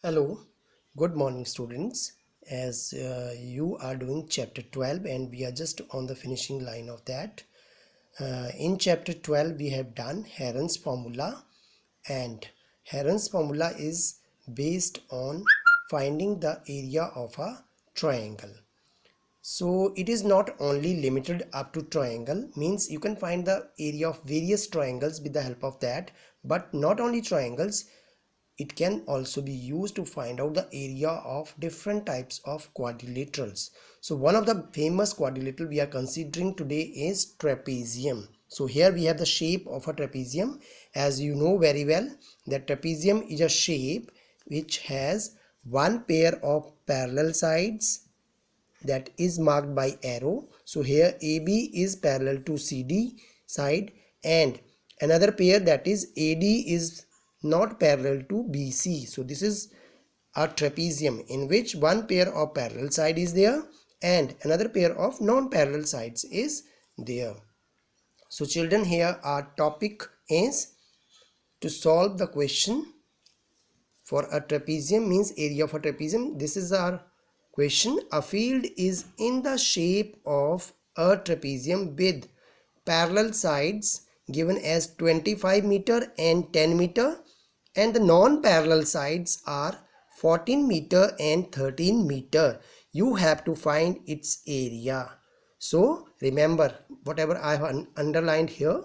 Hello, good morning students. As you are doing chapter 12 and we are just on the finishing line of that. In chapter 12 we have done Heron's formula, and Heron's formula is based on finding the area of a triangle. So it is not only limited up to triangle, means you can find the area of various triangles with the help of that, but not only triangles, it can also be used to find out the area of different types of quadrilaterals. So one of the famous quadrilateral we are considering today is trapezium. So here we have the shape of a trapezium. As you know very well, that trapezium is a shape which has one pair of parallel sides that is marked by arrow. So here AB is parallel to CD side, and another pair, that is AD, is not parallel to BC. So this is a trapezium in which one pair of parallel side is there and another pair of non-parallel sides is there. So children, here our topic is to solve the question for a trapezium, means area of a trapezium. This is our question. A field is in the shape of a trapezium with parallel sides given as 25 meter and 10 meter, and the non-parallel sides are 14 meter and 13 meter. You have to find its area. So remember, whatever I have underlined here,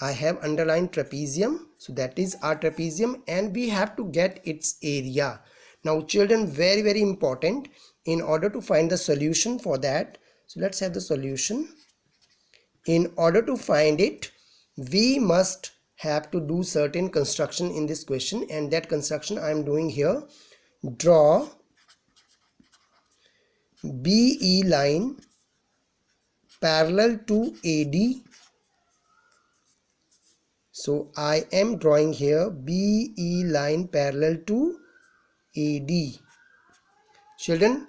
I have underlined trapezium. So that is our trapezium and we have to get its area. Now children, very important, in order to find the solution for that. So let's have the solution. In order to find it, we must have to do certain construction in this question, and that construction I am doing here. Draw BE line parallel to AD. So I am drawing here BE line parallel to AD. Children,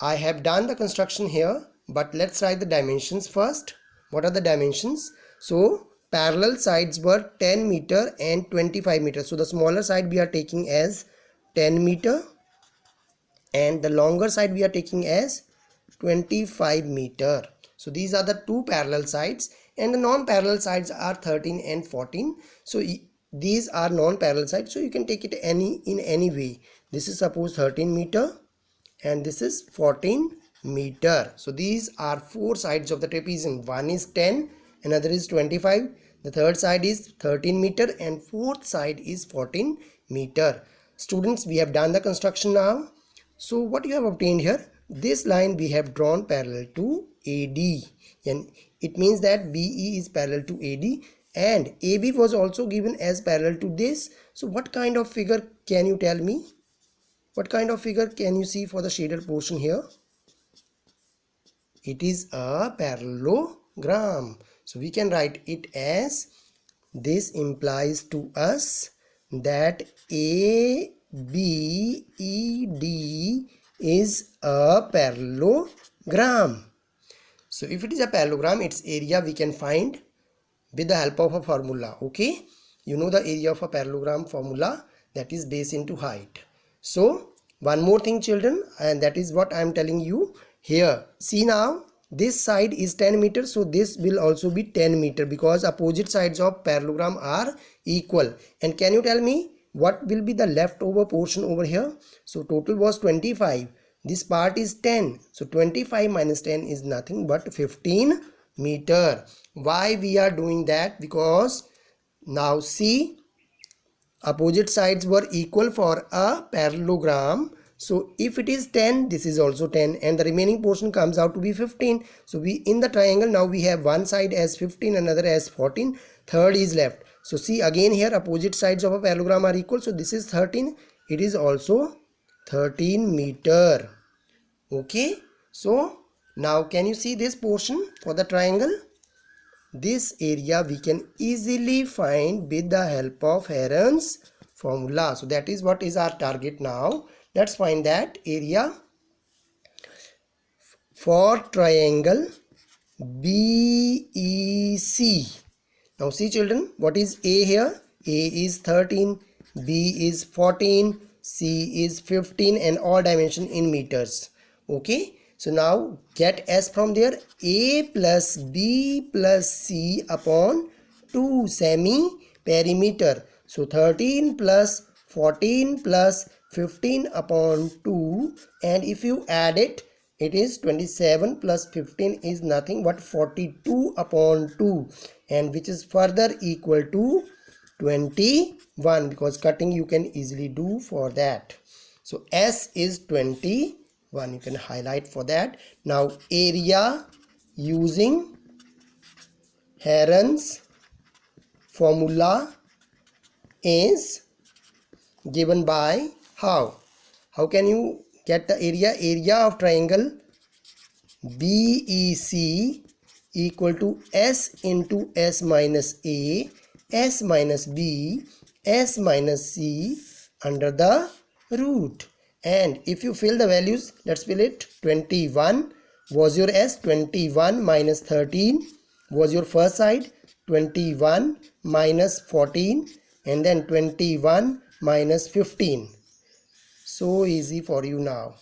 I have done the construction here, but let's write the dimensions first. What are the dimensions? So parallel sides were 10 meter and 25 meter. So the smaller side we are taking as 10 meter and the longer side we are taking as 25 meter. So these are the two parallel sides, and the non-parallel sides are 13 and 14. So these are non-parallel sides, so you can take it in any way. This is suppose 13 meter and this is 14 meter. So these are four sides of the trapezium. One is 10, another is 25, the third side is 13 meter and fourth side is 14 meter. Students, we have done the construction now. So what you have obtained here, this line we have drawn parallel to AD, and it means that BE is parallel to AD and AB was also given as parallel to this. So what kind of figure can you tell me? What kind of figure can you see for the shaded portion here? It is a parallelogram. So we can write it as, this implies to us that ABED is a parallelogram. So if it is a parallelogram, its area we can find with the help of a formula. Okay, you know the area of a parallelogram formula, that is base into height. So one more thing children, and that is what I am telling you here. See now, this side is 10 meter, so this will also be 10 meter because opposite sides of parallelogram are equal. And can you tell me what will be the leftover portion over here? So total was 25, this part is 10, so 25 minus 10 is nothing but 15 meter. Why we are doing that? Because now see, opposite sides were equal for a parallelogram. So if it is 10, this is also 10 and the remaining portion comes out to be 15. So we, in the triangle, now we have one side as 15, another as 14, third is left. So see again here, opposite sides of a parallelogram are equal, so this is 13, it is also 13 meter. Okay, so now can you see this portion for the triangle? This area we can easily find with the help of Heron's formula. So that is what is our target now. Let's find that area for triangle BEC. Now see children, what is A here? A is 13, B is 14, C is 15 and all dimension in meters. Okay, so now get S from there. A plus B plus C upon 2 semi perimeter. So 13 plus 14 plus 15 upon 2, and if you add it, it is 27 plus 15 is nothing but 42 upon 2, and which is further equal to 21, because cutting you can easily do for that. So S is 21, you can highlight for that. Now area using Herons formula is given by how can you get the area of triangle BEC equal to S into S minus A, S minus B, S minus C under the root. And if you fill the values, let's fill it. 21 was your S, 21 minus 13 was your first side, 21 minus 14, and then 21 minus 15. So easy for you now.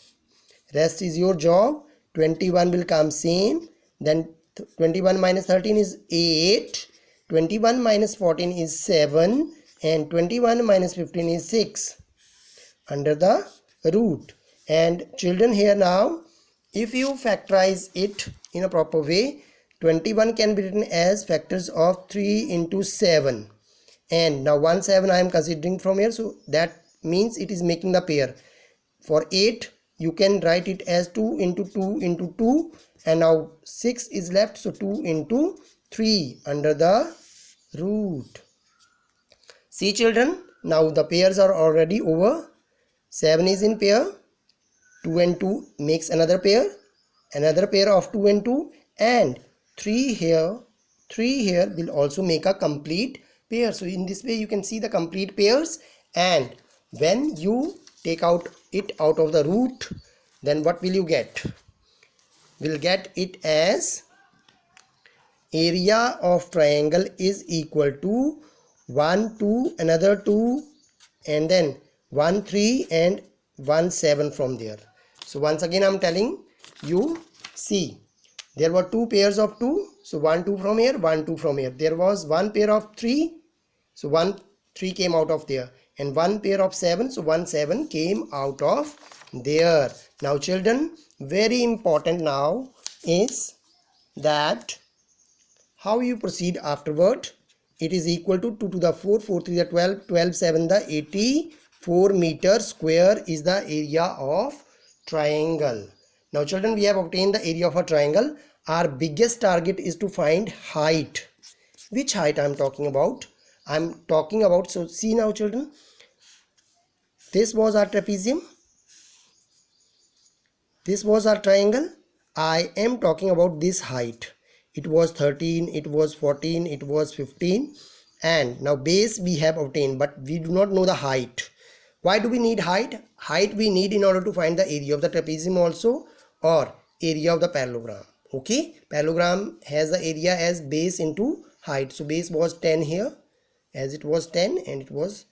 Rest is your job. 21 will come same. Then 21 minus 13 is 8. 21 minus 14 is 7. And 21 minus 15 is 6 under the root. And children, here now, if you factorize it in a proper way, 21 can be written as factors of 3 into 7. And now 1 7 I am considering from here, so that means it is making the pair. For 8 you can write it as 2 into 2 into 2, and now 6 is left, so 2 into 3 under the root. See children, now the pairs are already over. 7 is in pair, 2 and 2 makes another pair of 2 and 2, and 3 here will also make a complete pair. So in this way you can see the complete pairs, and when you take it out of the root, then what will you get? We'll get it as area of triangle is equal to 1 2 another 2 and then 1 3 and 1 7 from there. So once again I'm telling you, see, there were 2 pairs of 2, so 1 2 from here, 1 2 from here. There was 1 pair of 3, so 1 3 came out of there, and 1 pair of 7, so 1 7 came out of there. Now children, very important now is that how you proceed afterward. It is equal to 2 to the 4, 4 3 the 12, 12 7 the 84 meter square is the area of triangle. Now children, we have obtained the area of a triangle. Our biggest target is to find height. Which height I am talking about? I am talking about, so see now children, this was our trapezium, this was our triangle. I am talking about this height. It was 13, it was 14, it was 15, and now base we have obtained, but we do not know the height. Why do we need height? Height we need in order to find the area of the trapezium also, or area of the parallelogram. Okay, parallelogram has the area as base into height. So base was 10 here, as it was 10 and it was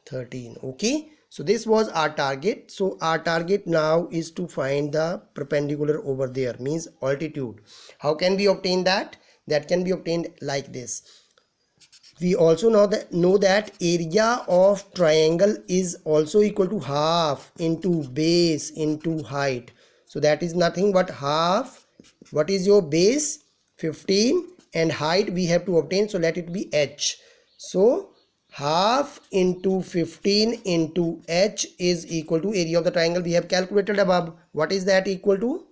13. Okay, so this was our target. So our target now is to find the perpendicular over there, means altitude. How can we obtain that? That can be obtained like this. We also know that area of triangle is also equal to half into base into height. So that is nothing but half. What is your base? 15, and height we have to obtain, so let it be h. So half into 15 into h is equal to area of the triangle we have calculated above. What is that equal to?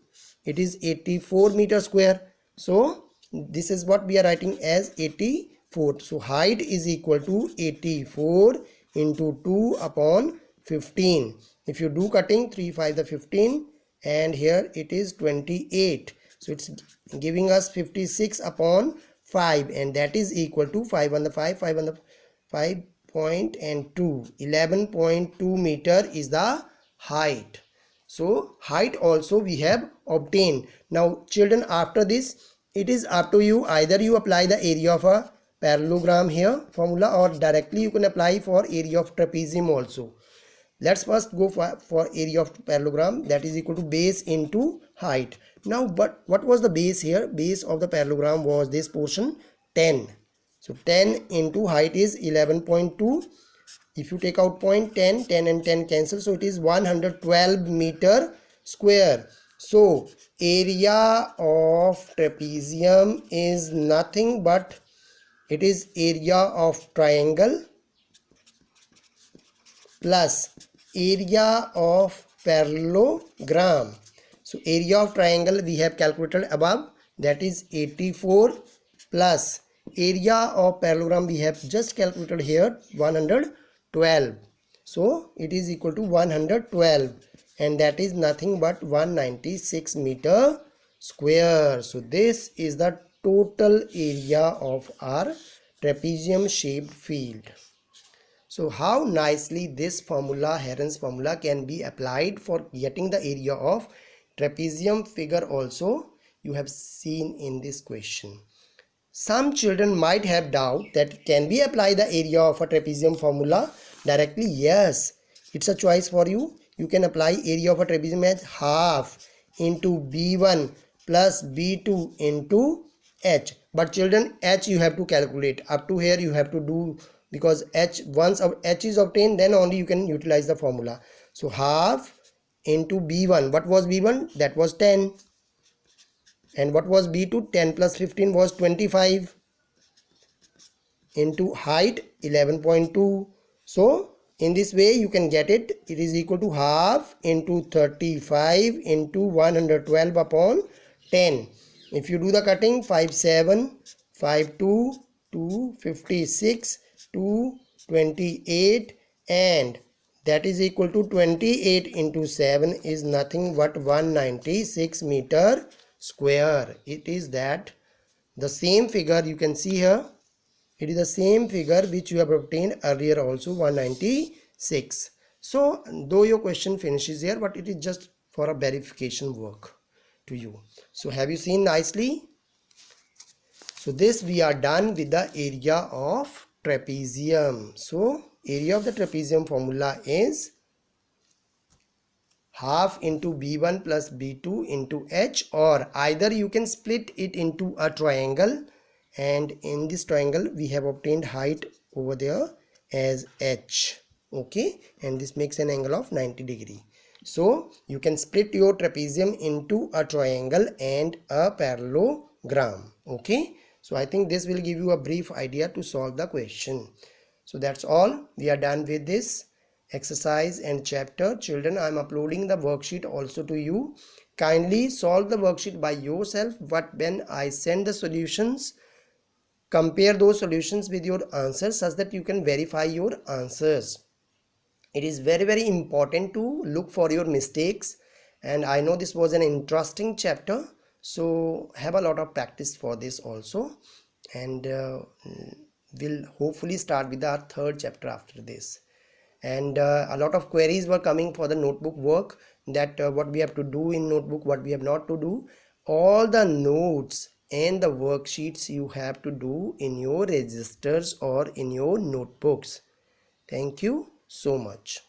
It is 84 meter square. So this is what we are writing as 84. So height is equal to 84 into 2 upon 15. If you do cutting, 3 5 the 15, and here it is 28. So it's giving us 56 upon 5, and that is equal to 5 on the 5, 5 on the 5 point and 2, 11.2 meter is the height. So height also we have obtained. Now children, after this it is up to you. Either you apply the area of a parallelogram here formula, or directly you can apply for area of trapezium also. Let's first go for area of parallelogram, that is equal to base into height. Now, but what was the base here? Base of the parallelogram was this portion 10. So 10 into height is 11.2. If you take out point 10, 10 and 10 cancel, so it is 112 meter square. So area of trapezium is nothing but it is area of triangle plus area of parallelogram. So area of triangle we have calculated above, that is 84, plus area of parallelogram we have just calculated here 112. So it is equal to 112, and that is nothing but 196 meter square. So this is the total area of our trapezium shaped field. So how nicely this formula, Herons formula, can be applied for getting the area of trapezium figure also you have seen in this question. Some children might have doubt that can we apply the area of a trapezium formula directly? Yes, it's a choice for you. You can apply area of a trapezium as half into B1 plus B2 into H. But children, H you have to calculate. Up to here you have to do, because H, once H is obtained, then only you can utilize the formula. So half into B1. What was B1? That was 10. And what was B2? 10 plus 15 was 25. Into height 11.2. So in this way you can get it. It is equal to half into 35 into 112 upon 10. If you do the cutting, 5 7 5 2 256 228, and that is equal to 28 into 7 is nothing but 196 meter square. It is that the same figure you can see here. It is the same figure which you have obtained earlier also, 196. So though your question finishes here, but it is just for a verification work to you. So have you seen nicely? So this we are done with the area of trapezium. So area of the trapezium formula is half into B1 plus B2 into H, or either you can split it into a triangle, and in this triangle we have obtained height over there as H. Okay, and this makes an angle of 90 degree. So you can split your trapezium into a triangle and a parallelogram. Okay, so I think this will give you a brief idea to solve the question. So that's all. We are done with this exercise and chapter. Children, I am uploading the worksheet also to you. Kindly solve the worksheet by yourself, but when I send the solutions, compare those solutions with your answers such that you can verify your answers. It is very important to look for your mistakes, and I know this was an interesting chapter, so have a lot of practice for this also, and we'll hopefully start with our third chapter after this. And a lot of queries were coming for the notebook work, that what we have to do in notebook, what we have not to do. All the notes and the worksheets you have to do in your registers or in your notebooks. Thank you so much.